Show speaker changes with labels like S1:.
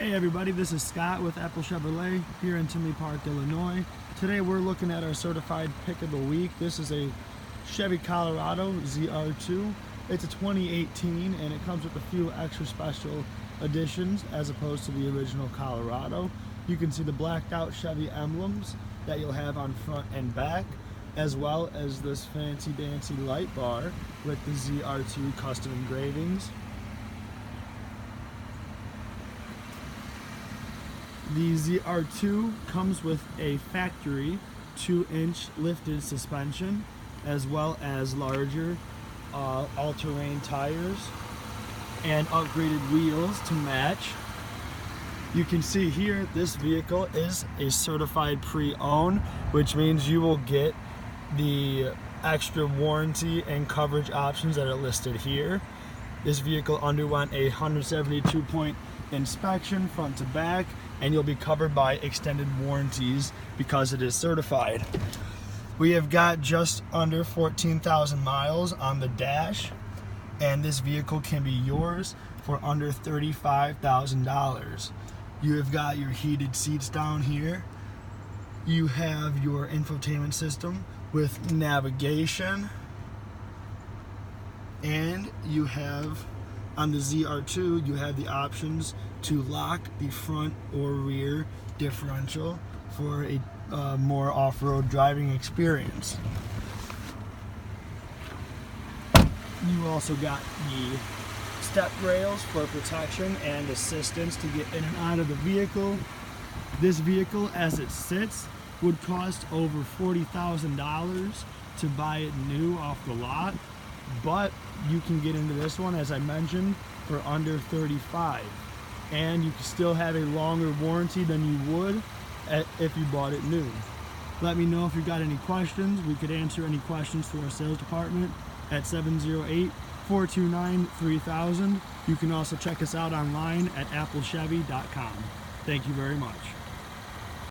S1: Hey everybody, this is Scott with Apple Chevrolet here in Tinley Park, Illinois. Today we're looking at our certified pick of the week. This is a Chevy Colorado ZR2. It's a 2018 and it comes with a few extra special additions as opposed to the original Colorado. You can see the blacked out Chevy emblems that you'll have on front and back, as well as this fancy dancy light bar with the ZR2 custom engravings. The ZR2 comes with a factory 2-inch lifted suspension, as well as larger all-terrain tires and upgraded wheels to match. You can see here this vehicle is a certified pre-owned, which means you will get the extra warranty and coverage options that are listed here. This vehicle underwent a 172-point inspection front to back, and you'll be covered by extended warranties because it is certified. We have got just under 14,000 miles on the dash, and this vehicle can be yours for under $35,000. You have got your heated seats down here. You have your infotainment system with navigation, and you have on the ZR2 you have the options to lock the front or rear differential for a more off-road driving experience. You also got the step rails for protection and assistance to get in and out of the vehicle. This vehicle, as it sits, would cost over $40,000 to buy it new off the lot, but you can get into this one, as I mentioned, for under $35,000, and you can still have a longer warranty than you would if you bought it new. Let me know if you've got any questions. We could answer any questions through our sales department at 708-429-3000. You can also check us out online at applechevy.com. Thank you very much.